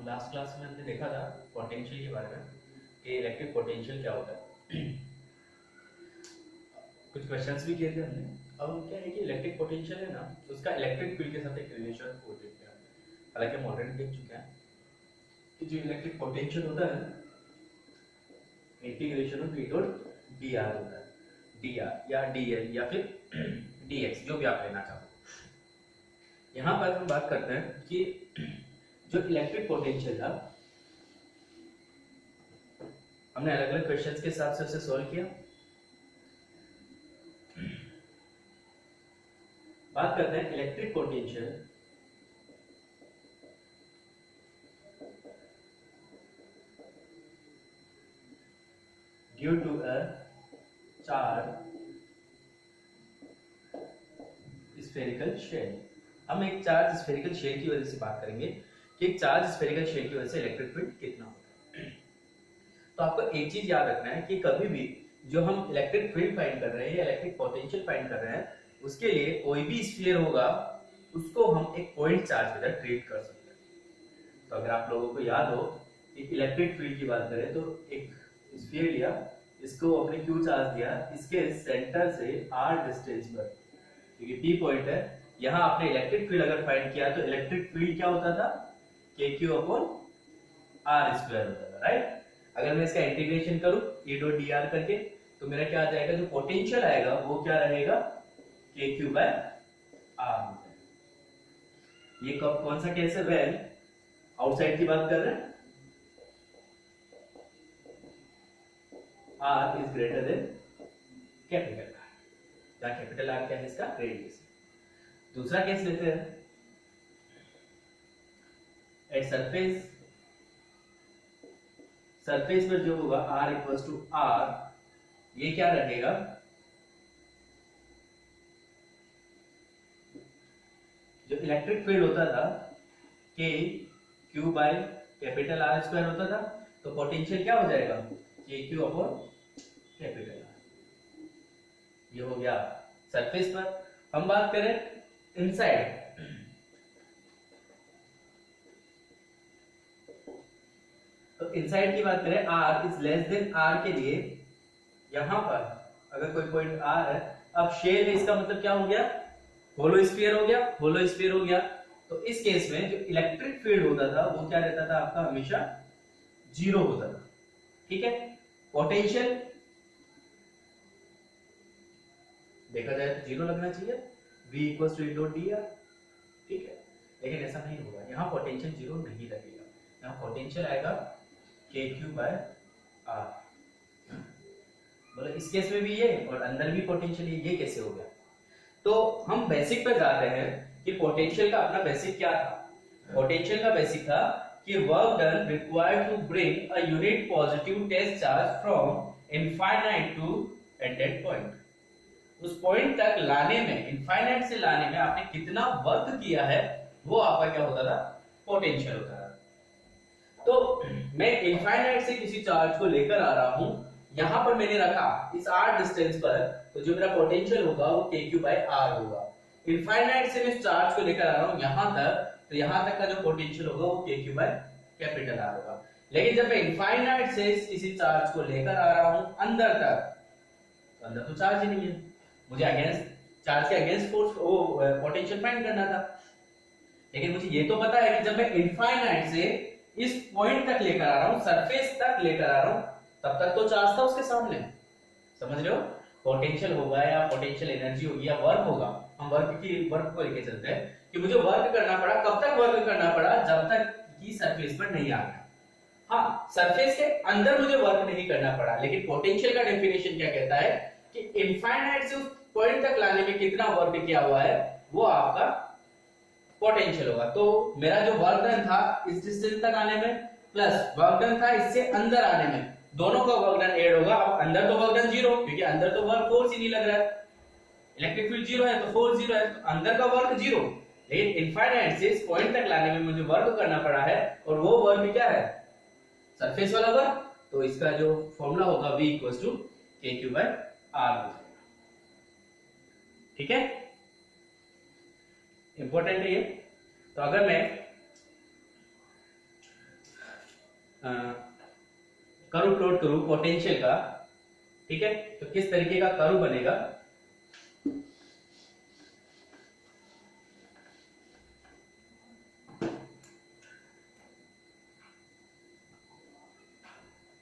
Last class में हमने देखा था पोटेंशियल के बारे में कि इलेक्ट्रिक पोटेंशियल क्या होता है। कुछ क्वेश्चंस भी किए थे हमने। अब हम क्या है कि इलेक्ट्रिक पोटेंशियल है ना, उसका इलेक्ट्रिक फील्ड के साथ एक रिलेशन हो चुका है। हालांकि हम ऑलरेडी देख चुके हैं कि जो इलेक्ट्रिक पोटेंशियल होता है integration of E dot D R होता है, डी आर या डी एल या फिर डी एक्स, जो भी आप लेना चाहो। यहाँ पर हम बात करते हैं कि जो इलेक्ट्रिक पोटेंशियल था, हमने अलग अलग क्वेश्चंस के हिसाब से उसे सॉल्व किया। बात करते हैं electric potential due to a charge spherical shell. हम एक चार्ज स्फेरिकल शेल की वजह से बात करेंगे कि एक चार्ज स्फेरिकल शेल की वजह से इलेक्ट्रिक फील्ड कितना होता है। तो आपको एक चीज याद रखना है कि कभी भी जो हम इलेक्ट्रिक फील्ड फाइंड कर रहे हैं या इलेक्ट्रिक पोटेंशियल फाइंड कर रहे हैं, उसके लिए कोई भी स्फीयर होगा उसको हम एक पॉइंट चार्ज की तरह ट्रीट कर सकते हैं। तो अगर आप लोगों को याद हो कि इलेक्ट्रिक फील्ड की बात करें तो एक स्फीयर लिया, इसको अपने क्यू चार्ज दिया, इसके सेंटर से r डिस्टेंस पर, क्योंकि पी पॉइंट है, यहाँ आपने इलेक्ट्रिक फील्ड अगर फाइंड किया तो इलेक्ट्रिक फील्ड क्या होता था, kq अपॉन r स्क्वायर होता था, राइट। अगर मैं इसका इंटीग्रेशन करूं e डॉट dr करके तो मेरा क्या आ जाएगा, जो पोटेंशियल आएगा वो क्या रहेगा, kq बाय r। ये कौन सा केस है, वेल आउटसाइड की बात कर रहे हैं, r is greater than capital R, जहां कैपिटल R क्या है, इसका रेडियस। दूसरा केस लेते हैं, एट सरफेस पर जो होगा r इक्वल्स टू r, ये क्या रहेगा, जो इलेक्ट्रिक फील्ड होता था k q by capital R square होता था, तो पोटेंशियल क्या हो जाएगा, kq अपॉन कैपिटल R। ये हो गया सरफेस पर। हम बात करें इनसाइड, तो इनसाइड की बात करें, r is less than r के लिए यहां पर अगर कोई पॉइंट r है, अब शेल इसका मतलब क्या हो गया, होलो स्फीयर हो गया, होलो स्फीयर हो गया। तो इस केस में जो इलेक्ट्रिक फील्ड होता था वो क्या रहता था आपका, हमेशा जीरो होता था, ठीक है। पोटेंशियल देखा जाए तो जीरो लगना चाहिए, v equals to e dot dr, ठीक है, लेकिन ऐसा नहीं होगा, यहाँ पोटेंशियल जीरो नहीं लगेगा, यहाँ पोटेंशियल आएगा kq बाय r। बोलो इस केस में भी ये और अंदर भी पोटेंशियल, ये कैसे हो गया। तो हम बेसिक पे जाते हैं कि पोटेंशियल का अपना बेसिक क्या था। पोटेंशियल का बेसिक था कि work done required to bring a unit positive test charge from infinite to at that point. उस पॉइंट तक लाने में, इनफाइनाइट से लाने में आपने कितना वर्क किया है, वो आपका क्या होता था, पोटेंशियल होता था। तो मैं इनफाइनाइट से किसी चार्ज को लेकर आ रहा हूं, यहां पर मैंने रखा इस r डिस्टेंस पर, तो जो मेरा पोटेंशियल होगा वो kq बाय r होगा। इनफाइनाइट से मैं इस चार्ज को लेकर आ रहा हूं यहां तक, तो यहां तक का जो पोटेंशियल होगा वो kq बाय कैपिटल R होगा। लेकिन जब मैं इनफाइनाइट से किसी चार्ज को लेकर आ रहा हूं अंदर तक, तो अंदर तो चार्ज ही नहीं है, मुझे अगेंस्ट चार्ज के अगेंस्ट फोर्स वो पोटेंशियल फाइंड करना था। लेकिन मुझे ये तो पता है कि जब मैं इनफाइनाइट से इस पॉइंट तक लेकर आ रहा हूं, सरफेस तक लेकर आ रहा हूं, तब तक तो चार्ज था उसके सामने, समझ रहे हो। पोटेंशियल होगा या पोटेंशियल एनर्जी होगी या वर्क होगा, हम वर्क को लेके चलते हैं कि मुझे वर्क करना पड़ा, कब तक वर्क करना पड़ा, जब तक कि सरफेस पर नहीं आ गया। हाँ, सरफेस के अंदर मुझे वर्क नहीं करना पड़ा, लेकिन पोटेंशियल का डेफिनेशन क्या कहता है कि इनफाइनाइट से उस पॉइंट तक लाने में कितना वर्क किया हुआ है वो आपका पोटेंशियल होगा। तो मेरा जो वर्क डन था इस डिस्टेंस तक आने में, प्लस वर्क डन था इससे अंदर आने में, दोनों का वर्क डन ऐड होगा। अब अंदर तो वर्क डन जीरो, क्योंकि अंदर तो वर्क फोर्स ही नहीं लग रहा है, इलेक्ट्रिक फील्ड जीरो है तो फोर्स जीरो है, तो अंदर का वर्क जीरो। लेकिन इनफाइनाइट से इस पॉइंट तक लाने में मुझे वर्क करना पड़ा है, और वो वर्क क्या है, सरफेस वाला वर्क। तो इसका जो फॉर्मूला होगा v equals to kq by r हो जाएगा, ठीक है, इंपॉर्टेंट है ये। तो अगर मैं कर्व प्लॉट करूं पोटेंशियल का, ठीक है, तो किस तरीके का कर्व बनेगा।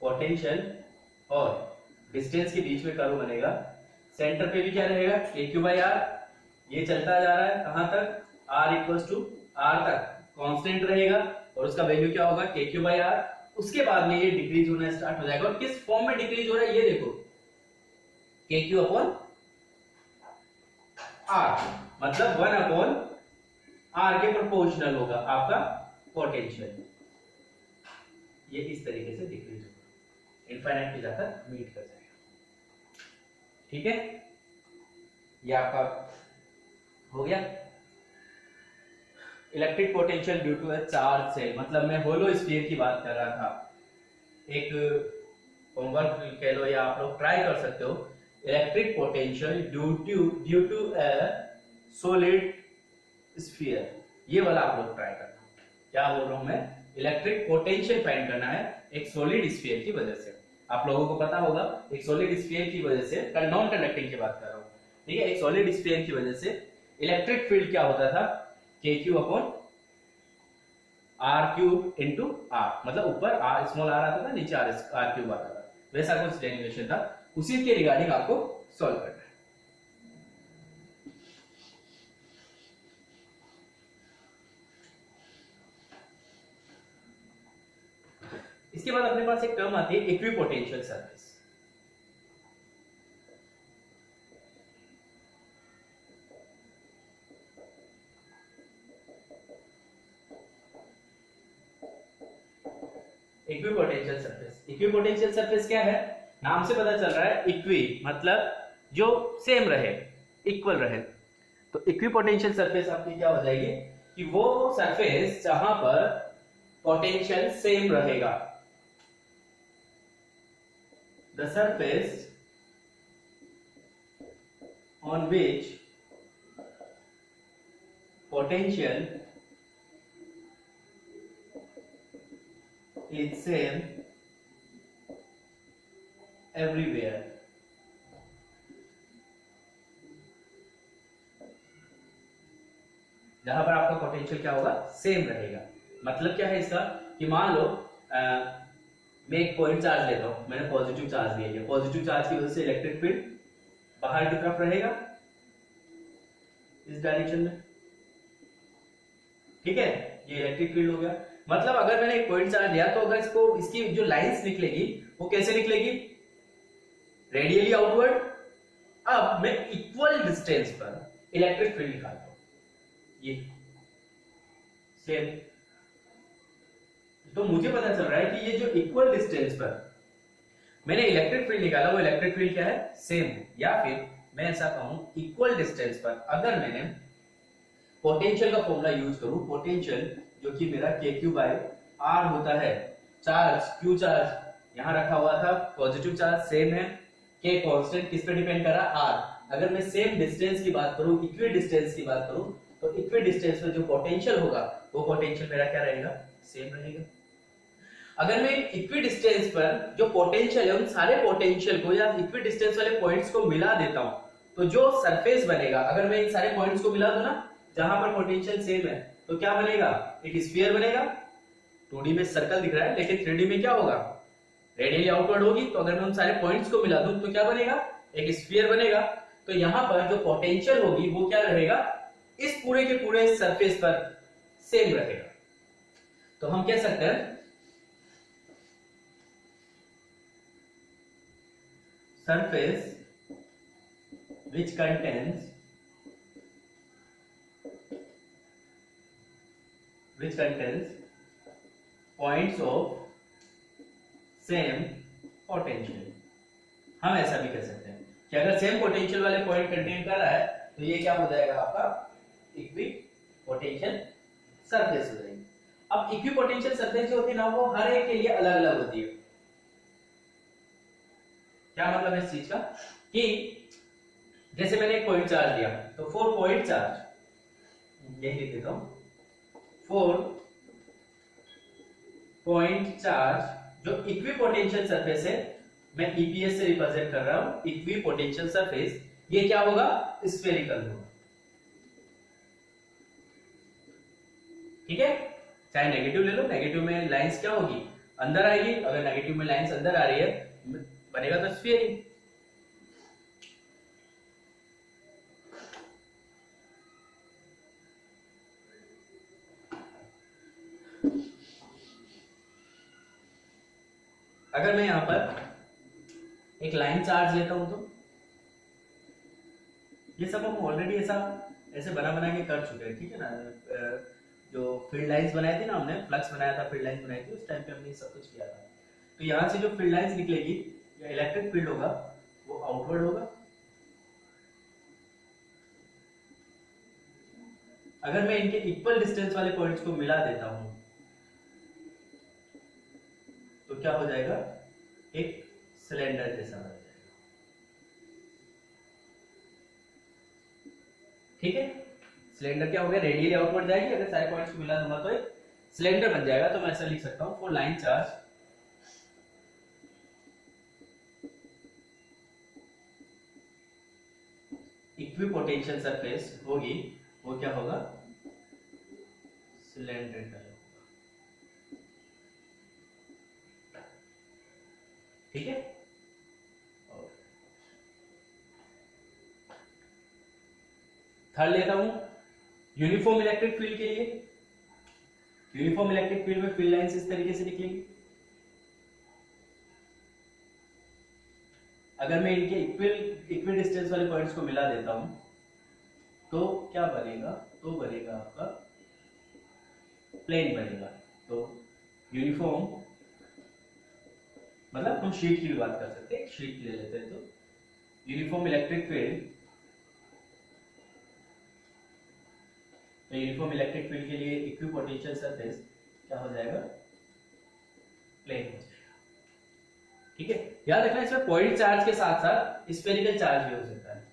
पोटेंशियल और डिस्टेंस के बीच में कर्व बनेगा। सेंटर पे भी क्या रहेगा, के क्यू बाई आर, ये चलता जा रहा है कहां तक, r इक्वल्स टू आर तक कांस्टेंट रहेगा और उसका वैल्यू क्या होगा, के क्यू बाई आर। उसके बाद में ये डिक्रीज होना स्टार्ट हो जाएगा और किस फॉर्म में डिक्रीज हो रहा है ये देखो, के क्यू अपॉन आर, मतलब 1 अपॉन आर के प्रोपोर्शनल होगा आपका पोटेंशियल। ये इस तरीके से डिक्रीज होगा, इनफाइनाइट पे जाकर मीट कर जाएगा, ठीक है। ये आपका हो गया। Electric potential due to a charge shell, मतलब मैं होलो स्फीयर की बात कर रहा था। एक होमवर्क कह लो या आप लोग ट्राई कर सकते हो, electric potential due to a solid sphere, ये वाला आप लोग ट्राई करना। क्या बोल रहा हूं मैं, इलेक्ट्रिक पोटेंशियल फाइंड करना है एक सॉलिड स्फीयर की वजह से। आप लोगों को पता होगा एक सॉलिड स्फीयर की वजह से, नॉन कंडक्टिंग की बात कर रहा हूं, ठीक है, एक सॉलिड स्फीयर की वजह से इलेक्ट्रिक फील्ड क्या होता था, K Q upon R cube into R, मतलब ऊपर आर स्मॉल आर आता था, नीचे आर क्यूब आता था, वैसा कुछ डेरिवेशन था। उसी के रिगार्डिंग आपको सॉल्व करना है। इसके बाद अपने पास एक टर्म आती है equipotential surface. Equipotential surface, equipotential surface क्या है, नाम से पता चल रहा है, इक्वी मतलब जो सेम रहे, इक्वल रहे। तो इक्विपोटेंशियल सरफेस आपकी क्या हो जाएगी कि वो सरफेस जहां पर पोटेंशियल सेम रहेगा, the surface on which potential is same everywhere। जहां पर आपका पोटेंशियल क्या होगा, सेम रहेगा। मतलब क्या है इसका कि मान लो मैं एक पॉइंट चार्ज लेता हूं, मैंने पॉजिटिव चार्ज ले लिया, पॉजिटिव चार्ज की वजह से इलेक्ट्रिक फील्ड बाहर की तरफ रहेगा इस डायरेक्शन में, ठीक है, ये इलेक्ट्रिक फील्ड हो गया। मतलब अगर मैंने एक पॉइंट चार्ज लिया तो अगर इसको इसकी जो लाइंस निकलेगी वो कैसे निकलेगी, रेडियली आउटवर्ड। अब मैं इक्वल डिस्टेंस पर इलेक्ट्रिक फील्ड निकालता हूं, ये सेम। तो मुझे पता चल रहा है कि ये जो इक्वल डिस्टेंस पर मैंने इलेक्ट्रिक फील्ड निकाला, वो इलेक्ट्रिक फील्ड क्या है, सेम है। या फिर मैं ऐसा कहूं, इक्वल डिस्टेंस पर अगर मैंने पोटेंशियल का फॉर्मूला यूज करूं, पोटेंशियल जो कि मेरा के क्यू बाय आर होता है, चार्ज क्यू चार्ज यहां रखा हुआ था, पॉजिटिव चार्ज सेम है, के कांस्टेंट किस पे डिपेंड कर रहा है, आर। अगर मैं सेम डिस्टेंस की बात करूं, इक्वी डिस्टेंस की बात करूं, तो इक्वी डिस्टेंस पर जो पोटेंशियल होगा वो पोटेंशियल मेरा क्या रहेगा, सेम रहेगा। अगर मैं इक्वी डिस्टेंस पर जो पोटेंशियल है उन सारे पोटेंशियल को या इक्वी डिस्टेंस वाले पॉइंट्स को मिला देता हूं, तो जो सरफेस बनेगा, अगर मैं इन सारे पॉइंट्स को मिला दूं ना जहां पर पोटेंशियल सेम है, तो क्या बनेगा, एक स्फीयर बनेगा। 2D में सर्कल दिख रहा है, लेकिन 3D में क्या होगा, रेडियली आउटवर्ड होगी। तो अगर मैं उन सारे पॉइंट्स को मिला दूं तो क्या बनेगा, एक स्फीयर बनेगा। तो यहां पर जो पोटेंशियल होगी वो क्या रहेगा, इस पूरे के पूरे सरफेस पर सेम रहेगा। तो हम कह सकते हैं surface which contains points of same potential। हम ऐसा भी कह सकते हैं कि अगर सेम पोटेंशियल वाले पॉइंट कंटेन कर रहा है तो ये क्या हो जाएगा, आपका इक्विपोटेंशियल सरफेस हो जाएगी। अब इक्विपोटेंशियल सरफेस जो होती है ना, वो हर एक के लिए अलग अलग होती है। क्या मतलब है इस चीज का कि जैसे मैंने एक पॉइंट चार्ज लिया, तो 4 पॉइंट चार्ज, यही लिख देता हूं, 4 पॉइंट चार्ज जो इक्विपोटेंशियल सरफेस है, मैं ईपीएस से रिप्रेजेंट कर रहा हूं, इक्विपोटेंशियल सरफेस, ये क्या होगा, स्फेरिकल होगा। ठीक है, चाहे नेगेटिव ले लो, नेगेटिव में लाइंस क्या होगी, अंदर आएगी, अगर नेगेटिव में लाइंस अंदर आ रही है बनेगा तो स्फीयर। अगर मैं यहां पर एक लाइन चार्ज लेता हूं तो ये सब हम ऑलरेडी ऐसे बना के कर चुके हैं, ठीक है ना। जो फील्ड लाइंस बनाई थी ना हमने, फ्लक्स बनाया था, फील्ड लाइंस बनाई थी, उस टाइम पे हमने सब कुछ किया था। तो यहाँ से जो फील्ड लाइंस निकलेगी या इलेक्ट्रिक फील्ड होगा वो आउटवर्ड होगा। अगर मैं इनके इक्वल डिस्टेंस वाले पॉइंट्स को मिला देता हूं तो क्या हो जाएगा, एक सिलेंडर जैसा बन जाएगा। ठीक है, सिलेंडर क्या हो गया, रेडियली आउटवर्ड जाएगी, अगर सारे पॉइंट्स को मिला दूंगा तो एक सिलेंडर बन जाएगा। तो मैं ऐसा लिख सकता हूं, for line charge equipotential surface होगी, वो क्या होगा, सिलेंड्रिकल होगा। ठीक है, थर्ड लेता हूं यूनिफॉर्म इलेक्ट्रिक फील्ड के लिए। यूनिफॉर्म इलेक्ट्रिक फील्ड में फील्ड लाइंस इस तरीके से निकलेंगी। अगर मैं इनके इक्वल डिस्टेंस वाले पॉइंट्स को मिला देता हूं तो क्या बनेगा, तो बनेगा आपका प्लेन बनेगा। तो यूनिफॉर्म मतलब हम शीट की भी बात कर सकते हैं, शीट ले लेते हैं। तो यूनिफॉर्म इलेक्ट्रिक फील्ड, तो यूनिफॉर्म इलेक्ट्रिक फील्ड के लिए इक्विपोटेंशियल सरफेस क्या हो जाएगा, प्लेन हो जाएगा। ठीक है, याद रखना इसमें पॉइंट चार्ज के साथ साथ स्फेरिकल चार्ज भी हो सकता है।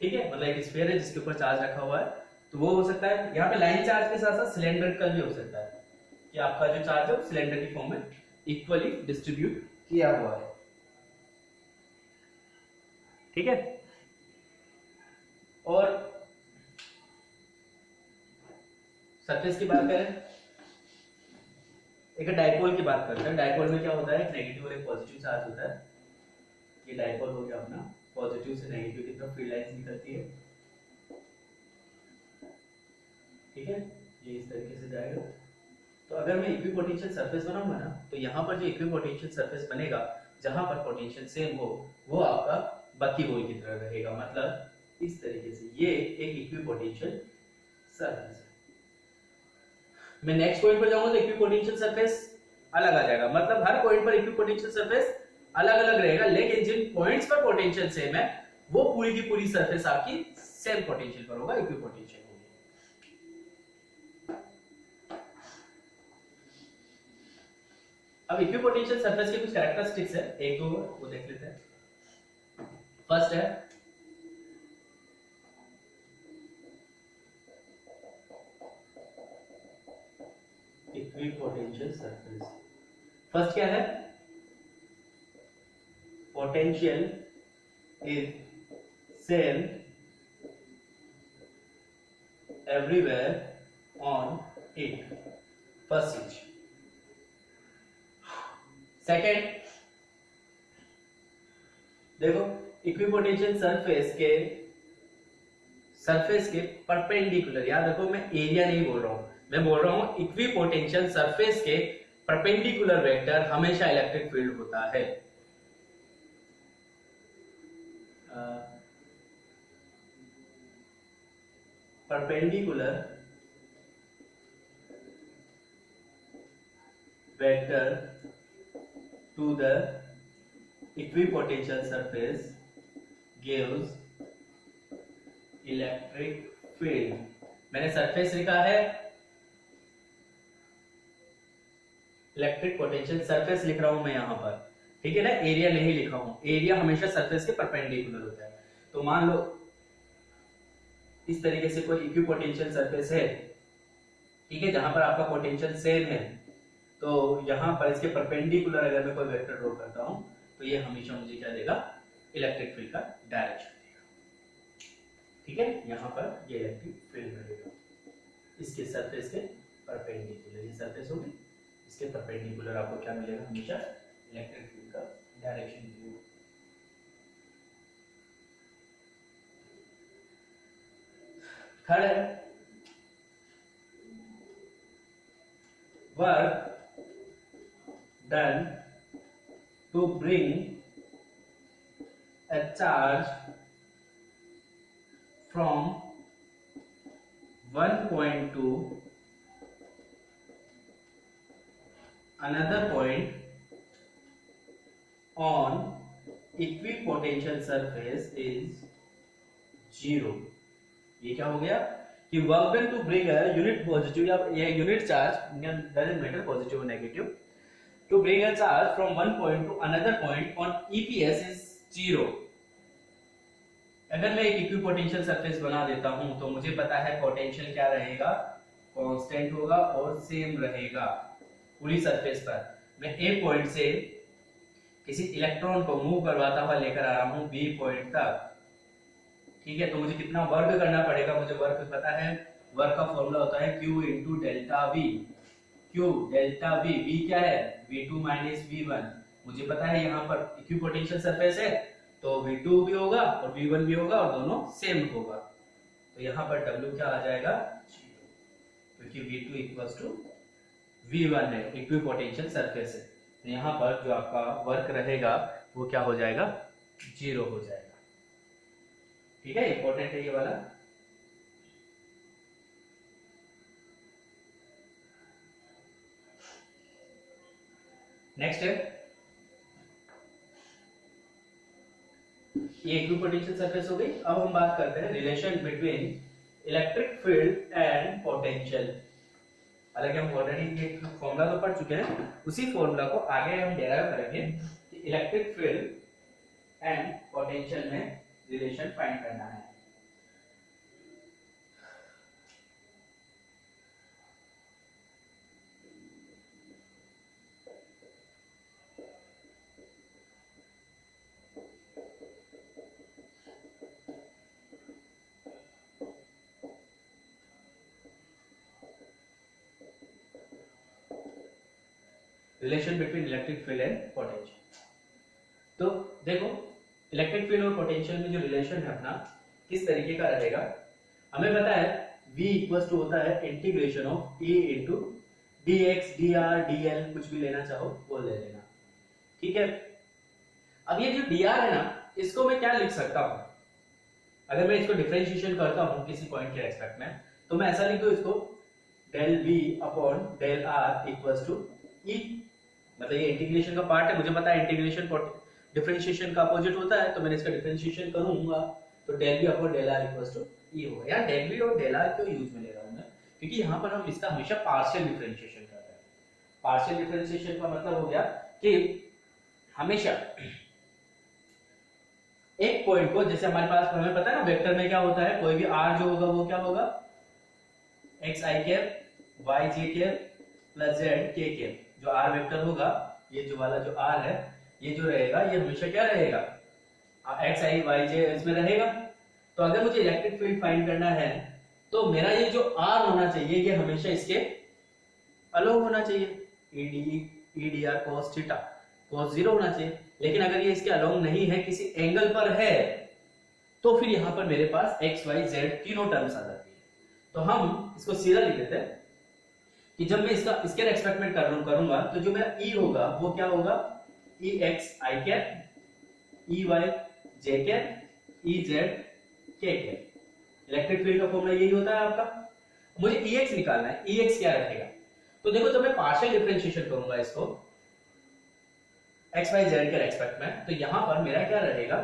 ठीक है, मतलब एक स्फीयर है जिसके ऊपर चार्ज रखा हुआ है, तो वो हो सकता है। यहाँ पे लाइन चार्ज के साथ साथ सिलेंड्रिकल भी हो सकता है कि आपका जो चार्ज है वो सिलेंडर की फॉर्म में इक्वली डिस्ट्रीब्यूट किया हुआ है। ठीक है, और सरफेस की बात करें, एक डाइपोल की बात करते हैं। डाइपोल में क्या होता है, एक नेगेटिव और एक पॉजिटिव चार्ज होता है। ये डाइपोल हो गया अपना, पॉजिटिव से नेगेटिव की तरफ फील्ड लाइंस निकलती है। ठीक है, ये इस तरीके से जाएगा। तो अगर मैं इक्विपोटेंशियल सरफेस बनाऊंगा ना, तो यहाँ पर जो इक्विपोटेंशियल सरफेस बनेगा, जहां पर पोटेंशियल सेम हो, वो आपका बकी बॉल की तरह रहेगा। मतलब इस तरीके से ये एक इक्विपोटेंशियल सरफेस है। मैं नेक्स्ट पॉइंट पर जाऊंगा तो इक्विपोटेंशियल सरफेस अलग आ जाएगा। मतलब हर पॉइंट पर इक्विपोटेंशियल सरफेस अलग अलग रहेगा, लेकिन जिन पॉइंट्स पर पोटेंशियल सेम है वो पूरी की पूरी सरफेस आपकी सेम पोटेंशियल पर होगा, इक्विपोटेंशियल होगी। अब इक्विपोटेंशियल सरफेस के कुछ कैरेक्टरिस्टिक्स है, एक दो वो देख लेते हैं। फर्स्ट है इक्विपोटेंशियल सरफेस। फर्स्ट क्या है, potential is same everywhere on it, first चीज। सेकेंड, देखो इक्विपोटेंशियल सरफेस के परपेंडिकुलर, याद रखो मैं एरिया नहीं बोल रहा हूं, मैं बोल रहा हूं इक्विपोटेंशियल सरफेस के परपेंडिकुलर वेक्टर हमेशा इलेक्ट्रिक फील्ड होता है। Perpendicular vector to the equipotential surface gives electric field. मैंने सरफेस लिखा है, इलेक्ट्रिक पोटेंशियल सरफेस लिख रहा हूं मैं यहां पर, ठीक है ना, एरिया नहीं लिखा हूं। एरिया हमेशा सरफेस के परपेंडिकुलर होता है। तो मान लो इस तरीके से कोई इक्विपोटेंशियल सरफेस है, ठीक है, जहां पर आपका पोटेंशियल सेम है, तो यहाँ पर इसके परपेंडिकुलर अगर मैं कोई वेक्टर ड्रॉ करता हूं तो ये हमेशा मुझे क्या देगा, इलेक्ट्रिक फील्ड का डायरेक्शन देगा। ठीक है, यहाँ पर ये इलेक्ट्रिक फील्ड रहेगा इसके सरफेस के परपेंडिकुलर, ये सरफेस होगी, इसके परपेंडिकुलर आपको क्या मिलेगा, हमेशा इलेक्ट्रिक फील्ड का डायरेक्शन मिलेगा। थर्ड है work done to bring a charge from one point to another point on equipotential surface is 0। ये क्या हो गया कि work done to bring a unit positive या unit charge, doesn't matter positive और negative, to bring a charge from one point to another point on EPS is 0। अगर मैं एक इक्विपोटेंशियल सरफेस बना देता हूं तो मुझे पता है पोटेंशियल क्या रहेगा, कांस्टेंट होगा और सेम रहेगा पूरी सरफेस पर। मैं ए पॉइंट से किसी इलेक्ट्रॉन को मूव करवाता हुआ लेकर आ रहा हूं बी पॉइंट तक, ठीक है, तो मुझे कितना वर्क करना पड़ेगा, मुझे वर्क पता है, वर्क का फॉर्मूला होता है Q into delta V। Q delta V, V क्या है, V2 माइनस V1, मुझे पता है यहाँ पर इक्विपोटेंशियल सरफेस है तो V2 भी होगा और V1 भी होगा और दोनों सेम होगा, तो यहाँ पर W क्या आ जाएगा, 0, क्योंकि V2 इक्वल्स टू V1 है, इक्विपोटेंशियल सरफेस है, तो यहाँ पर जो आपका वर्क रहेगा वो क्या हो जाएगा, 0 हो जाएगा। ठीक है, इंपॉर्टेंट है ये वाला। नेक्स्ट है, ये इक्विपोटेंशियल सरफेस हो गई। अब हम बात करते हैं relation between electric field and potential. हालांकि हम ऑलरेडी एक फॉर्मूला तो पढ़ चुके हैं, उसी फॉर्मूला को आगे हम डेराइव करेंगे कि इलेक्ट्रिक फील्ड एंड पोटेंशियल में रिलेशन फाइंड करना है। Relation between electric field and potential. तो देखो, इलेक्ट्रिक फील्ड और पोटेंशियल में जो रिलेशन है अपना किस तरीके का रहेगा, हमें पता है V इक्वल्स टू होता है integration of E into dx dr dl, कुछ भी लेना चाहो वो ले लेना। ठीक है, अब ये जो dr है ना, इसको मैं क्या लिख सकता हूं, अगर मैं इसको डिफरेंशिएशन करता हूं किसी पॉइंट के रेस्पेक्ट में, तो मैं ऐसा लिख दूं इसको del v upon del r equals to E, मतलब ये इंटीग्रेशन का पार्ट है, मुझे पता है इंटीग्रेशन डिफरेंशिएशन का अपोजिट होता है, तो मैंने इसका डिफरेंशिएशन करूंगा तो del v upon del r equals to E होगा। यार डेल v और डेल r क्यों यूज में ले रहा हूं मैं, क्योंकि यहाँ पर हम इसका हमेशा पार्शियल डिफरेंशिएशन करते हैं। पार्शियल डिफरेंशिएशन का मतलब हो गया कि हमेशा एक पॉइंट को, जैसे हमारे पास हमें पता है ना वेक्टर में क्या होता है, कोई भी r जो होगा वो क्या होगा, x i cap y j cap plus z k cap. जो r वेक्टर होगा, ये जो वाला जो r है, ये जो रहेगा ये हमेशा क्या रहेगा, x i y j इसमें रहेगा। तो अगर मुझे इलेक्ट्रिक फील्ड फाइंड करना है तो मेरा ये जो r होना चाहिए ये हमेशा इसके अलग होना चाहिए, e dr cos theta cos 0 होना चाहिए। लेकिन अगर ये इसके अलॉन्ग नहीं है, किसी एंगल पर है, तो फिर यहां पर मेरे पास x y z तीनों टर्म्स आ जाती है। तो हम इसको सीधा लिख देते हैं कि जब मैं इसके रेस्पेक्ट में करूंगा तो जो मेरा E होगा वो क्या होगा, E x i cap E y j cap E z k cap. Electric field का फॉर्मूला यही होता है आपका। मुझे Ex निकालना है, Ex क्या रहेगा, तो देखो जब मैं पार्शियल डिफरेंशिएशन करूंगा इसको x y z के रेस्पेक्ट में, तो यहां पर मेरा क्या रहेगा,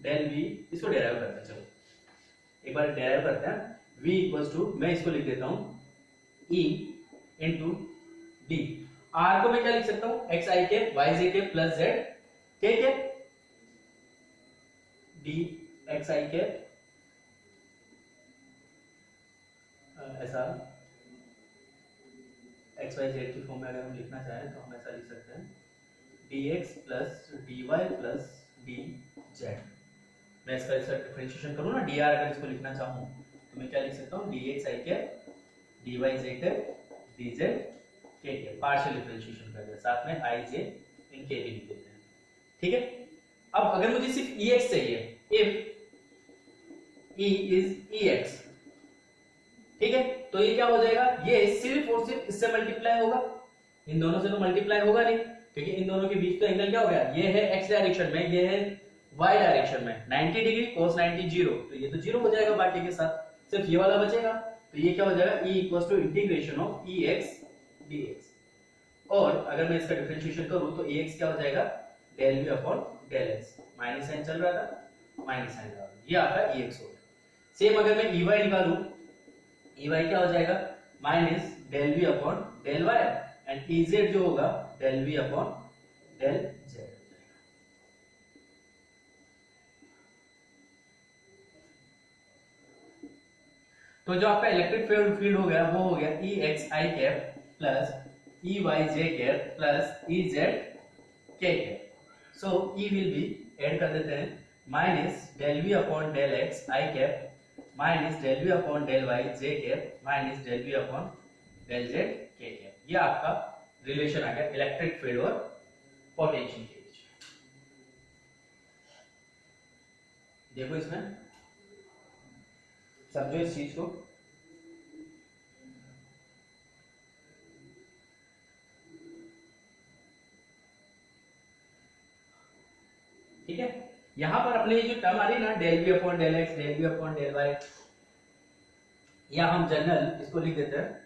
डेल v, इसको डेराइव करते हैं, चलो एक बार डेराइव करते हैं। v इक्वल्स टू, मैं इसको लिख देता हूं E इंटू d, r को मैं क्या लिख सकता हूं, x i cap y j cap plus z k cap d x i cap ऐसा एक्स वाई जेड की फॉर्म में अगर हम लिखना चाहें तो हम ऐसा लिख सकते हैं dx plus dy plus dz। मैं इसका डिफरेंशिएशन करूँ ना, dr अगर इसको लिखना चाहूँ तो मैं क्या लिख सकता हूँ, dx i cap dy j cap dz k cap, partial differentiation कर दिया, साथ में i j इन k भी लिख देते हैं। ठीक है, अब अगर मुझे सिर्फ ex चाहिए, इफ e इज ex, ठीक है, तो ये क्या हो जाएगा, ये सिर्फ और सिर्फ इससे मल्टीप्लाई होगा, इन दोनों से तो मल्टीप्लाई होगा नहीं, क्योंकि इन दोनों के बीच का एंगल क्या हो गया, ये है x डायरेक्शन में, ये है y डायरेक्शन में, 90 डिग्री cos 90 जीरो, तो ये तो जीरो हो जाएगा बाकी के साथ, सिर्फ ये वाला बचेगा, तो ये क्या हो जाएगा, e equals to integration of ex dx। और अगर मैं इसका डिफरेंशिएशन करूं तो ex क्या हो जाएगा, del v upon del x, minus sign चल रहा था, माइनस साइन लगा, ये आपका ex हो गया। सेम अगर मैं ey निकालूं, ey क्या हो जाएगा, minus del v upon del y, and ez जो होगा del v upon del z। तो जो आपका इलेक्ट्रिक फील्ड हो गया वो हो गया EXI cap plus EYJ cap plus EZ K cap. So E will be, add कर देते हैं, minus del V upon del X I cap minus del V upon del Y J cap minus del V upon del Z K cap. ये आपका relation आ गया electric field और potential के बीच। देखो इसमें समझो इस चीज को, ठीक है। यहां पर अपने जो टर्म आ रही है ना, del V upon del X, del V upon del Y, या हम जनरल इसको लिख देते हैं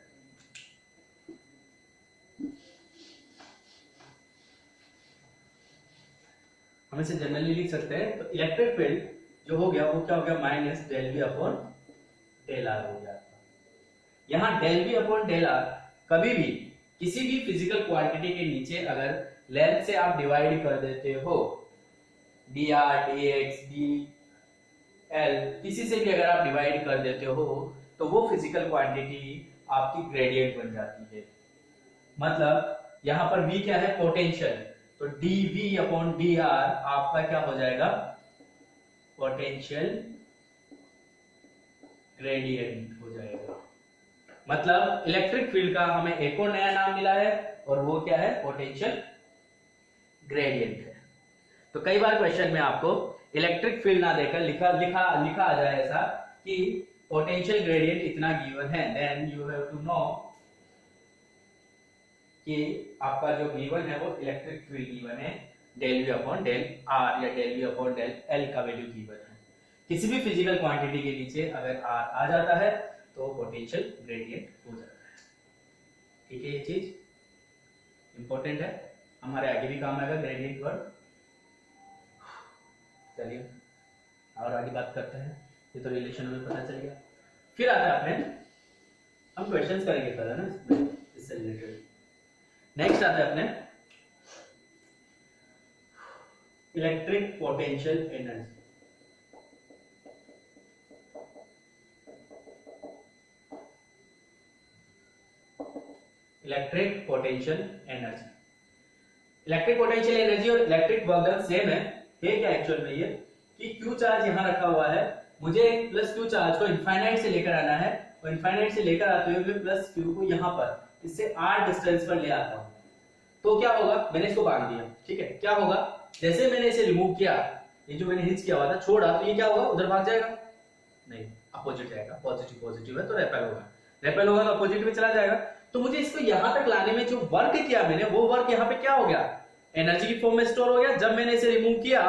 हम इसे जनरली लिख सकते हैं। तो इलेक्ट्रिक फील्ड जो हो गया वो क्या हो गया, minus del V upon del R हो गया। यहां del V upon del R कभी भी किसी भी फिजिकल क्वांटिटी के नीचे अगर लेंथ से आप डिवाइड कर देते हो, D R D x D L, किसी से भी अगर आप डिवाइड कर देते हो तो वो फिजिकल क्वांटिटी आपकी ग्रेडियंट बन जाती है। मतलब यहां पर v क्या है, पोटेंशियल, तो dv अपॉन dr आपका क्या हो जाएगा, पोटेंशियल ग्रेडियंट हो जाएगा। मतलब इलेक्ट्रिक फील्ड का हमें एक और नया नाम मिला है और वो क्या है, पोटेंशियल ग्रेडियंट है। तो कई बार क्वेश्चन में आपको इलेक्ट्रिक फील्ड ना देकर लिखा आ जाए ऐसा कि पोटेंशियल ग्रेडियंट इतना गिवन है, then you have to know कि आपका जो गिवन है वो इलेक्ट्रिक फील्ड गिवन है, del V upon del R या del V upon del L का वैल्यू गिवन है। किसी भी फिजिकल क्वांटिटी के नीचे अगर आर आ जाता है तो पोटेंशियल ग्रेडियंट हो जाता है। ठीक है, ये चीज इंपॉर्टेंट है, हमारे आगे भी काम आएगा ग्रेडियंट वर्ड। चलिए और आगे बात करते हैं, ये तो रिलेशन में पता चल गया। फिर आता है अपने, हम क्वेश्चंस करेंगे पहले ना इससे रिलेटेड। नेक्स्ट आता है अपने electric potential energy. Electric potential energy, electric potential energy और इलेक्ट्रिक वर्क डन सेम है। ये क्या एक्चुअल में ये कि क्यू चार्ज यहां रखा हुआ है, मुझे प्लस क्यू चार्ज को इनफाइनाइट से लेकर आना है और इनफाइनाइट से लेकर आते हुए मैं प्लस क्यू को यहां पर इससे r डिस्टेंस पर ले आता हूं। तो क्या होगा, मैंने इसको बांध दिया, ठीक है, क्या होगा, जैसे मैंने इसे रिमूव किया, ये जो मैंने हिंच किया हुआ था छोड़ा, तो ये क्या होगा, उधर भाग जाएगा, नहीं अपोजिट जाएगा, पॉजिटिव पॉजिटिव है तो रेपेल होगा, रेपेल होगा तो अपोजिट में चला जाएगा। तो मुझे इसको यहां तक लाने में जो वर्क किया मैंने, वो वर्क यहाँ पे क्या हो गया, एनर्जी की फॉर्म में स्टोर हो गया। जब मैंने इसे रिमूव किया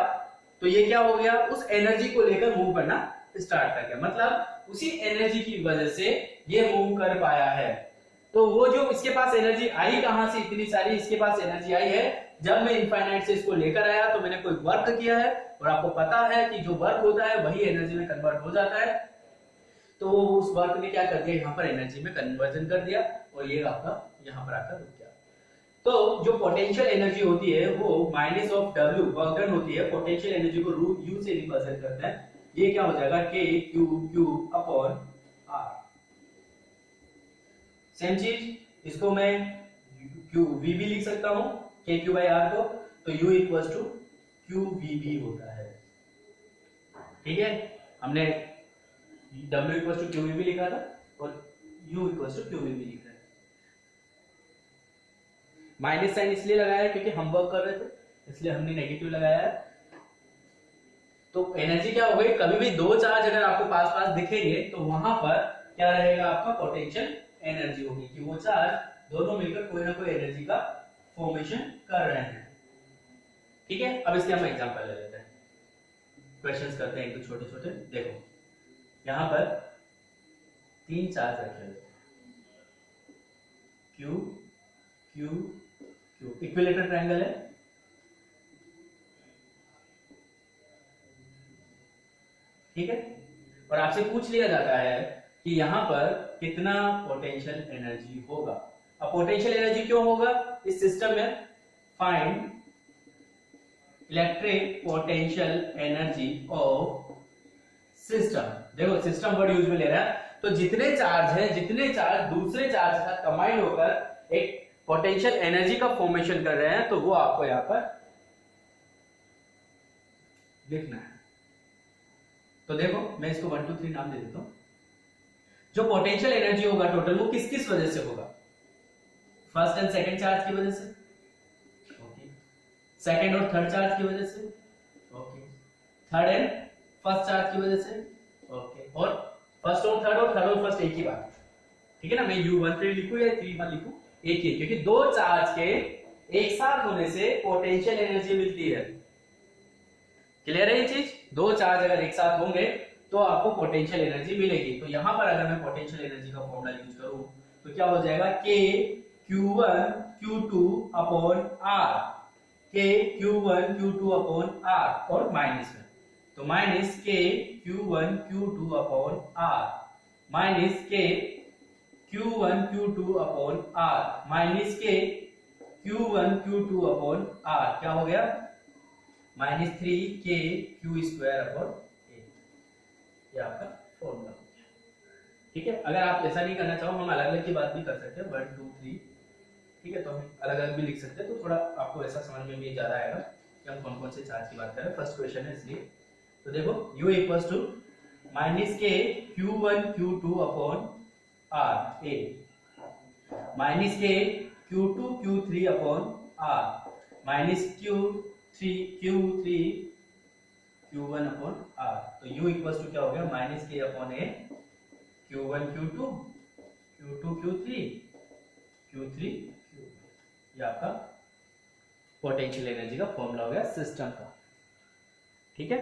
तो ये क्या हो गया, उस एनर्जी को लेकर मूव करना स्टार्ट कर गया, मतलब उसी एनर्जी की वजह से ये मूव कर पाया है। तो वो जो इसके पास एनर्जी आई कहां से, इतनी सारी इसके पास एनर्जी आई है, जब मैं इनफाइनाइट से इसको लेकर आया तो मैंने कोई वर्क किया है, और आपको पता है कि जो वर्क होता है वही एनर्जी में कन्वर्ट हो जाता है। तो उस वर्क ने क्या कर दिया, यहाँ पर एनर्जी में कन्वर्जन कर दिया और ये आपका यहाँ पर आकर रुक गया। तो जो पोटेंशियल एनर्जी होती है वो minus of W work done होती है, पोटेंशियल एनर्जी को रूट यू से रिप्रेजेंट करते हैं। ये क्या हो जाएगा, K Q Q upon R. Same चीज इसको मैं क्यू वी भी लिख सकता हूं के क्यू बाई आर को, तो U equal to Q V भी होता है। ठीक है, हमने W equal to Q V भी लिखा था और U equal to Q V भी लिखा है। माइनस साइन इसलिए लगाया है क्योंकि हम वर्क कर रहे थे, इसलिए हमने नेगेटिव लगाया है। तो एनर्जी क्या हो गई, कभी भी दो चार्ज अगर आपको पास पास दिखेंगे तो वहां पर क्या रहेगा, आपका पोटेंशियल एनर्जी होगी कि वो चार्ज दोनों मिलकर कोई ना कोई एनर्जी का फॉर्मेशन कर रहे हैं। ठीक है, अब इसके हम एग्जांपल ले लेते हैं, क्वेश्चंस करते हैं एक दो छोटे छोटे। देखो यहां पर तीन चार्ज रखे हुए Q Q Q, equilateral triangle है। ठीक है, और आपसे पूछ लिया जाता है कि यहां पर कितना पोटेंशियल एनर्जी होगा। अब पोटेंशियल एनर्जी क्यों होगा इस सिस्टम में, find electric potential energy of system. देखो सिस्टम वर्ड यूज में ले रहा है, तो जितने चार्ज है, जितने चार्ज दूसरे चार्ज के साथ कंबाइन होकर एक पोटेंशियल एनर्जी का फॉर्मेशन कर रहे हैं, तो वो आपको यहां पर लिखना है। तो देखो मैं इसको 1 2 3 नाम दे देता हूं। जो पोटेंशियल एनर्जी होगा टोटल, वो किस किस वजह से होगा, फर्स्ट एंड सेकंड चार्ज की वजह से, ओके, सेकंड और थर्ड चार्ज की वजह से, okay, third and first charge की वजह से, ओके, और फर्स्ट और थर्ड और फर्स्ट एक ही बात। ठीक है ना, मैं U13 लिखूं या 31 लिखूं, एक ही, क्योंकि दो चार्ज के एक साथ होने से पोटेंशियल एनर्जी मिलती है। क्लियर है ये चीज, दो चार्ज अगर एक साथ होंगे तो आपको पोटेंशियल एनर्जी मिलेगी। तो यहां पर अगर मैं पोटेंशियल एनर्जी का फॉर्मूला यूज करूं तो क्या हो जाएगा, K Q1 Q2 upon R, K Q1 Q2 upon R, और माइनस में तो minus K Q1 Q2 upon R, minus K Q1 Q2 upon R, minus K Q1 Q2 upon R, क्या हो गया, minus 3K Q square upon A। ये आपका formula हो गया। ठीक है, अगर आप ऐसा नहीं करना चाहो, हम अलग अलग की बात भी कर सकते हैं, 1 2 3, ठीक है, तो हम अलग अलग भी लिख सकते हैं, तो थोड़ा आपको ऐसा समझ में भी ज्यादा आएगा कि हम कौन कौन से चार्ज की बात कर रहे हैं। फर्स्ट क्वेश्चन है इसलिए, तो देखो U equals to minus K Q1 Q2 upon R A, minus K Q2 Q3 upon R, minus Q3 Q1 upon R। तो U इक्वल्स टू क्या हो गया, minus K upon A, Q1 Q2 Q2 Q3 Q3 Q। ये आपका potential energy का formula हो गया system का। ठीक है,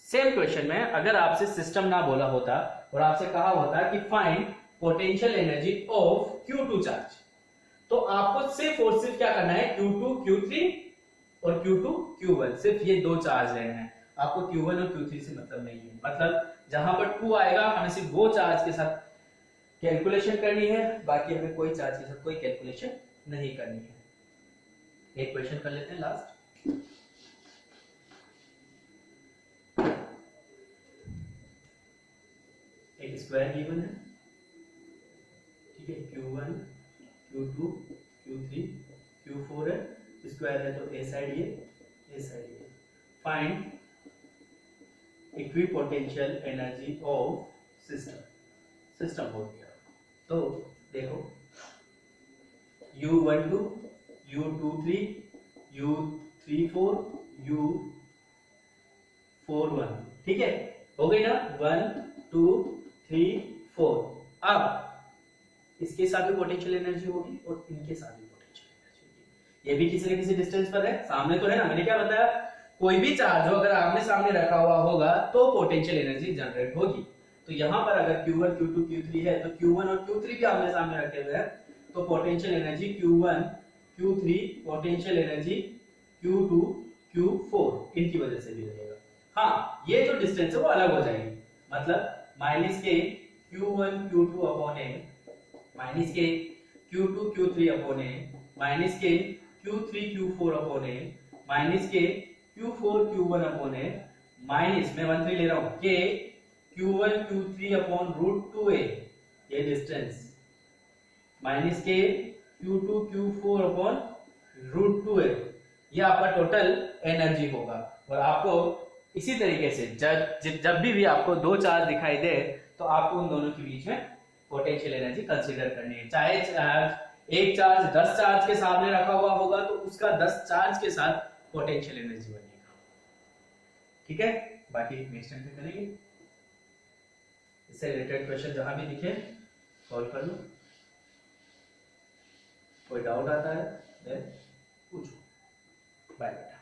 सेम क्वेश्चन में अगर आपसे सिस्टम ना बोला होता और आपसे कहा होता कि find potential energy of Q2 charge, तो आपको सिर्फ और सिर्फ क्या करना है, Q2 Q3 और Q2 Q1, सिर्फ ये दो चार्ज लेने हैं। आपको Q1 और Q3 से मतलब नहीं है, मतलब जहां पर 2 आएगा हमें सिर्फ वो चार्ज के साथ कैलकुलेशन करनी है, बाकी हमें कोई चार्ज के साथ कोई कैलकुलेशन नहीं करनी है। एक क्वेश्चन कर लेते हैं लास्ट। एक स्क्वायर गिवन है, ठीक है, Q1 Q2 Q3 Q4 है, स्क्वायर है तो ए साइड ये, find equipotential energy of system हो गया। तो देखो U12 U23 U34 U41, ठीक है, हो गई ना, 1 2 3 4। अब इसके साथ भी पोटेंशियल एनर्जी होगी और इनके साथ भी पोटेंशियल एनर्जी होगी। ये भी किसी न किसी डिस्टेंस पर है, सामने तो है ना, मैंने क्या बताया, कोई भी चार्ज हो अगर आमने सामने रखा हुआ होगा तो पोटेंशियल एनर्जी जनरेट होगी। तो यहां पर अगर Q1 Q2 Q3 है तो Q1 और Q3 भी आमने सामने रखे हुए हैं, तो potential energy Q1 Q3, potential energy Q2 Q4 इनकी वजह से भी रहेगा। हाँ, ये जो डिस्टेंस है वो अलग हो जाएगी, मतलब माइनस के Q1 Q2 अपॉन ए, माइनस के Q2 Q3 अपॉन ए, माइनस के Q3 Q4 अपॉन ए, माइनस के Q4 Q1 अपॉन ए, माइनस मैं 1 3 ले रहा हूं के Q1 Q3 upon root 2a, ये डिस्टेंस माइनस के Q2 Q4 अपॉन √2 है, ये आपका टोटल एनर्जी होगा। और आपको इसी तरीके से जब भी आपको दो चार्ज दिखाई दे तो आपको उन दोनों के बीच में पोटेंशियल एनर्जी कंसीडर करनी है। चाहे एक चार्ज 10 चार्ज के सामने रखा हुआ होगा तो उसका 10 चार्ज के साथ पोटेंशियल एनर्जी बनेगा। ठीक है, बाकी नेक्स्ट टाइम पे करेंगे। इससे रिलेटेड क्वेश्चन जहां भी दिखे सॉल्व कर लो। कोई डाउट आता है देन पूछो। बाय बेटा।